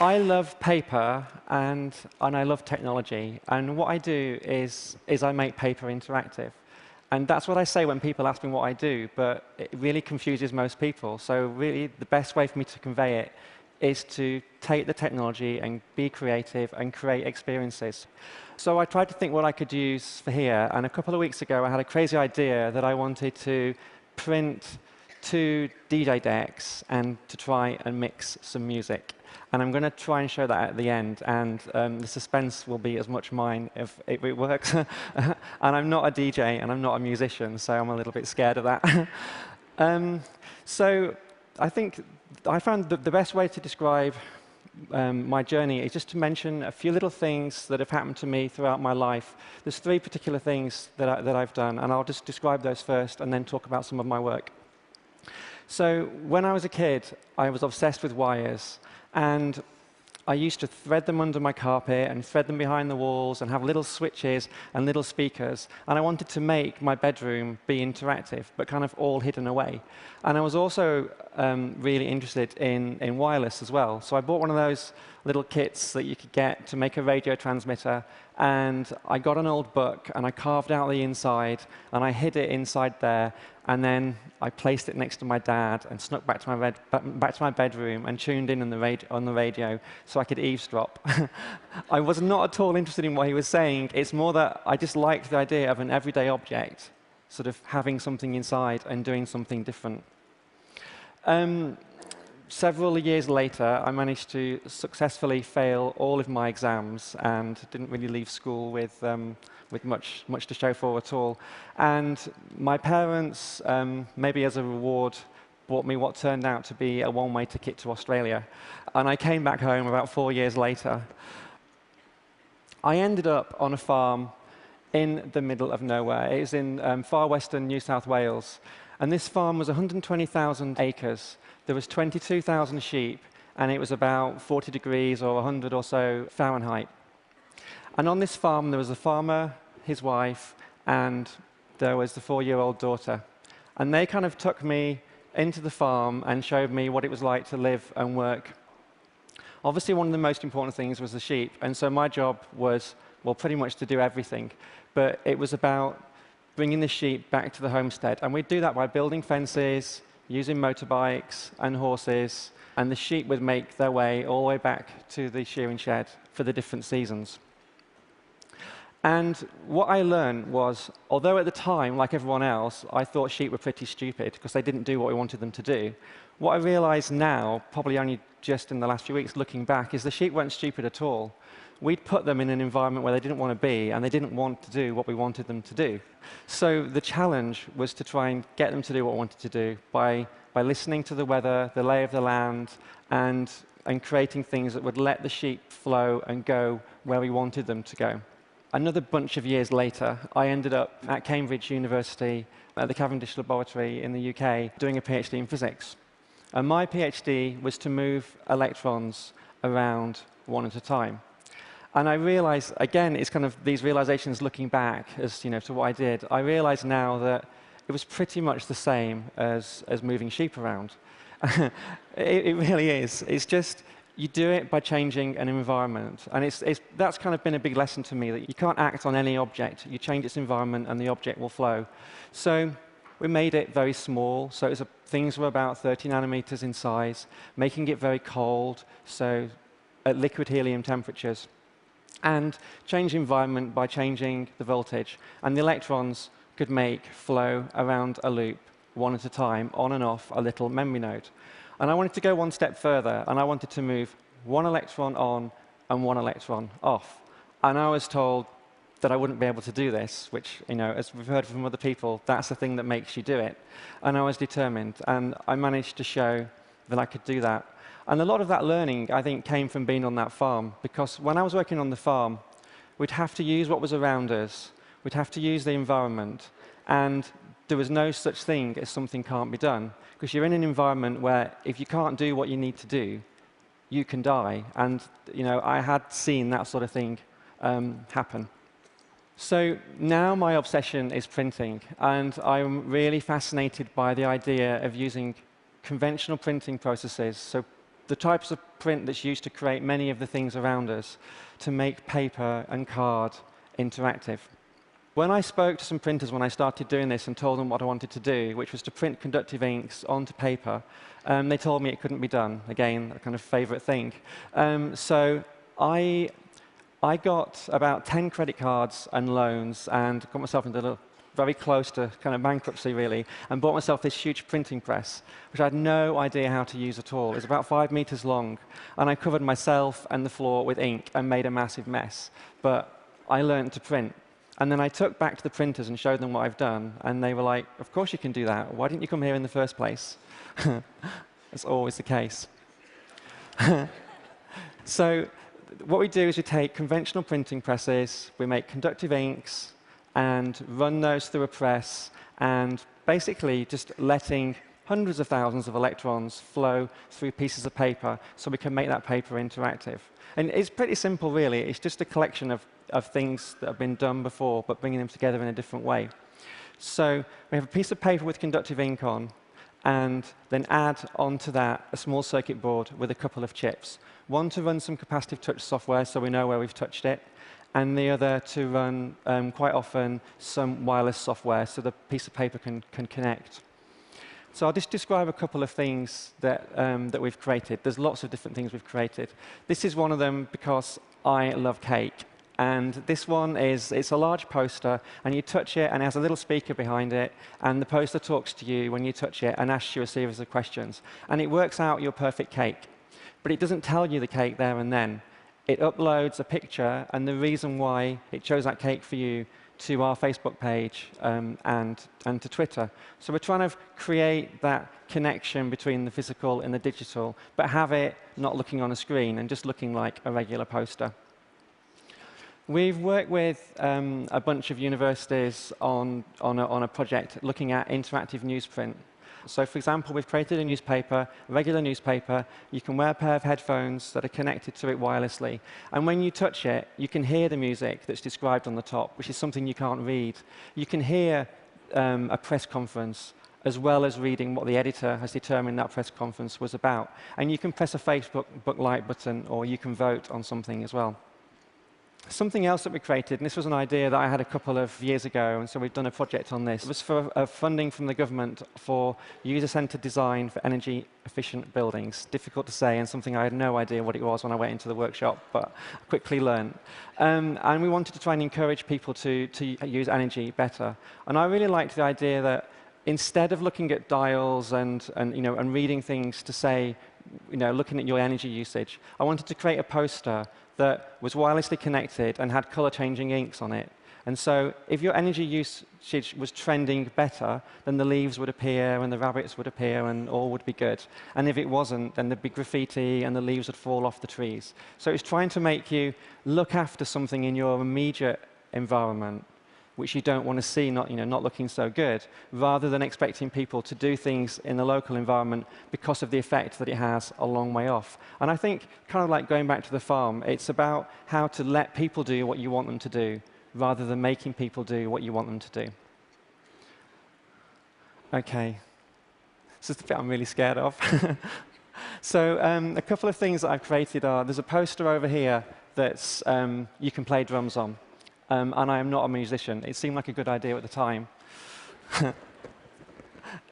I love paper and I love technology. And what I do is I make paper interactive. And that's what I say when people ask me what I do, but it really confuses most people. So really, the best way for me to convey it is to take the technology and be creative and create experiences. So I tried to think what I could use for here, and a couple of weeks ago I had a crazy idea that I wanted to print 2 DJ decks and to try and mix some music. And I'm going to try and show that at the end, and the suspense will be as much mine if it works. And I'm not a DJ, and I'm not a musician, so I'm a little bit scared of that. So I think I found the best way to describe my journey is just to mention a few little things that have happened to me throughout my life. There's 3 particular things that I've done, and I'll just describe those first and then talk about some of my work. So when I was a kid, I was obsessed with wires. And I used to thread them under my carpet and thread them behind the walls and have little switches and little speakers. And I wanted to make my bedroom be interactive, but kind of all hidden away. And I was also really interested in wireless as well. So I bought one of those little kits that you could get to make a radio transmitter. And I got an old book, and I carved out the inside, and I hid it inside there. And then I placed it next to my dad and snuck back to my bedroom and tuned in on the radio so I could eavesdrop. I was not at all interested in what he was saying. It's more that I just liked the idea of an everyday object sort of having something inside and doing something different. Several years later, I managed to successfully fail all of my exams and didn't really leave school with much to show for at all. And my parents, maybe as a reward, bought me what turned out to be a one-way ticket to Australia. And I came back home about 4 years later. I ended up on a farm in the middle of nowhere. It was in far western New South Wales. And this farm was 120,000 acres. There was 22,000 sheep, and it was about 40 degrees or 100 or so Fahrenheit. And on this farm, there was a farmer, his wife, and there was the 4-year-old daughter. And they kind of took me into the farm and showed me what it was like to live and work. Obviously, one of the most important things was the sheep, and so my job was, well, pretty much to do everything. But it was about bringing the sheep back to the homestead. And we'd do that by building fences, using motorbikes and horses, and the sheep would make their way all the way back to the shearing shed for the different seasons. And what I learned was, although at the time, like everyone else, I thought sheep were pretty stupid because they didn't do what we wanted them to do, what I realize now, probably only just in the last few weeks looking back, is the sheep weren't stupid at all. We'd put them in an environment where they didn't want to be, and they didn't want to do what we wanted them to do. So the challenge was to try and get them to do what we wanted to do by listening to the weather, the lay of the land, and creating things that would let the sheep flow and go where we wanted them to go. Another bunch of years later, I ended up at Cambridge University at the Cavendish Laboratory in the UK doing a PhD in physics. And my PhD was to move electrons around one at a time. And I realized, again, it's kind of these realizations looking back as to what I did. I realize now that it was pretty much the same as moving sheep around. It really is. It's just you do it by changing an environment. And that's kind of been a big lesson to me, that you can't act on any object. You change its environment, and the object will flow. So we made it very small. So things were about 30 nanometers in size, making it very cold, so at liquid helium temperatures. And change the environment by changing the voltage. And the electrons could make flow around a loop, one at a time, on and off a little memory node. And I wanted to go one step further, and I wanted to move one electron on and one electron off. And I was told that I wouldn't be able to do this, which, as we've heard from other people, that's the thing that makes you do it. And I was determined, and I managed to show that I could do that. And a lot of that learning, I think, came from being on that farm, because when I was working on the farm, we'd have to use what was around us, we'd have to use the environment, and there was no such thing as something can't be done, because you're in an environment where if you can't do what you need to do, you can die. And I had seen that sort of thing happen. So now my obsession is printing, and I'm really fascinated by the idea of using conventional printing processes, so the types of print that's used to create many of the things around us to make paper and card interactive. When I spoke to some printers when I started doing this and told them what I wanted to do, which was to print conductive inks onto paper, they told me it couldn't be done. Again, a kind of favorite thing. So I got about 10 credit cards and loans and got myself into very close to kind of bankruptcy, really, and bought myself this huge printing press, which I had no idea how to use at all. It was about 5 meters long, and I covered myself and the floor with ink and made a massive mess. But I learned to print. And then I took back to the printers and showed them what I've done, and they were like, of course you can do that. Why didn't you come here in the first place? That's always the case. So what we do is we take conventional printing presses, we make conductive inks, and run those through a press, and basically just letting hundreds of thousands of electrons flow through pieces of paper so we can make that paper interactive. And it's pretty simple, really. It's just a collection of things that have been done before, but bringing them together in a different way. So we have a piece of paper with conductive ink on, and then add onto that a small circuit board with a couple of chips. One to run some capacitive touch software so we know where we've touched it, and the other to run, quite often, some wireless software so the piece of paper can connect. So I'll just describe a couple of things that we've created. There's lots of different things we've created. This is one of them because I love cake. And this one it's a large poster, and you touch it, and it has a little speaker behind it, and the poster talks to you when you touch it and asks you a series of questions. And it works out your perfect cake. But it doesn't tell you the cake there and then. It uploads a picture, and the reason why it chose that cake for you to our Facebook page and to Twitter. So we're trying to create that connection between the physical and the digital, but have it not looking on a screen and just looking like a regular poster. We've worked with a bunch of universities on a project looking at interactive newsprint. So, for example, we've created a newspaper, a regular newspaper. You can wear a pair of headphones that are connected to it wirelessly. And when you touch it, you can hear the music that's described on the top, which is something you can't read. You can hear a press conference, as well as reading what the editor has determined that press conference was about. And you can press a Facebook like button, or you can vote on something as well. Something else that we created, and this was an idea that I had a couple of years ago, and so we've done a project on this. It was for funding from the government for user-centered design for energy-efficient buildings. Difficult to say, and something I had no idea what it was when I went into the workshop, but I quickly learned. And we wanted to try and encourage people to use energy better. And I really liked the idea that instead of looking at dials and reading things to say, looking at your energy usage, I wanted to create a poster that was wirelessly connected and had color-changing inks on it. And so if your energy usage was trending better, then the leaves would appear and the rabbits would appear and all would be good. And if it wasn't, then there'd be graffiti and the leaves would fall off the trees. So it's trying to make you look after something in your immediate environment which you don't want to see not looking so good, rather than expecting people to do things in the local environment because of the effect that it has a long way off. And I think, kind of like going back to the farm, it's about how to let people do what you want them to do, rather than making people do what you want them to do. OK. This is the bit I'm really scared of. So a couple of things that I've created are, there's a poster over here that's you can play drums on. And I am not a musician. It seemed like a good idea at the time.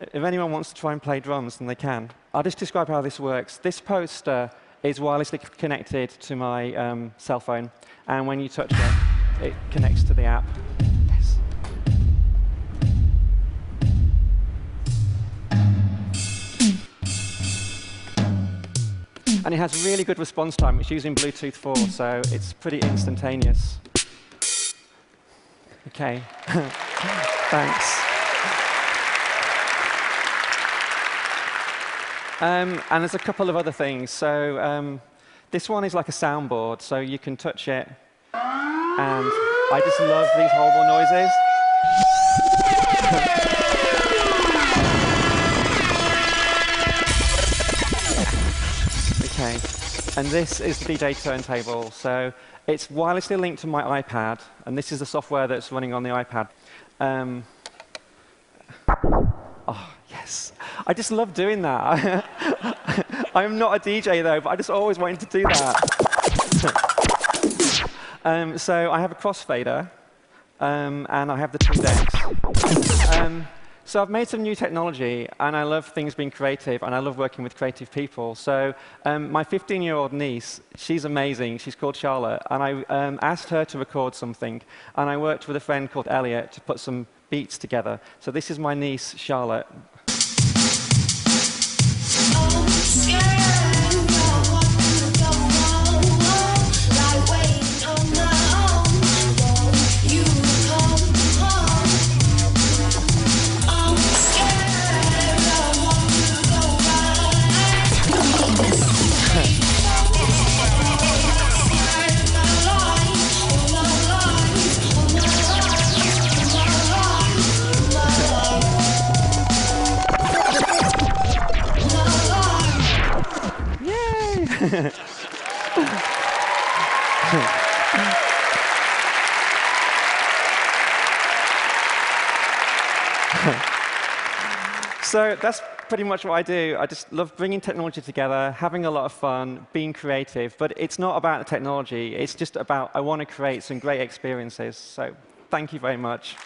If anyone wants to try and play drums, then they can. I'll just describe how this works. This poster is wirelessly connected to my cell phone. And when you touch it, it connects to the app. Yes. And it has really good response time. It's using Bluetooth 4, so it's pretty instantaneous. OK. Thanks. And there's a couple of other things. So this one is like a soundboard, so you can touch it. And I just love these horrible noises. OK. And this is the DJ turntable. So it's wirelessly linked to my iPad, and this is the software that's running on the iPad. Oh, yes. I just love doing that. I'm not a DJ, though, but I just always wanted to do that. So I have a crossfader, and I have the two decks. So I've made some new technology, and I love things being creative, and I love working with creative people. So my 15-year-old niece, she's amazing. She's called Charlotte, and I asked her to record something, and I worked with a friend called Elliot to put some beats together. So this is my niece, Charlotte. So that's pretty much what I do. I just love bringing technology together, having a lot of fun, being creative. But it's not about the technology. It's just about I want to create some great experiences. So thank you very much.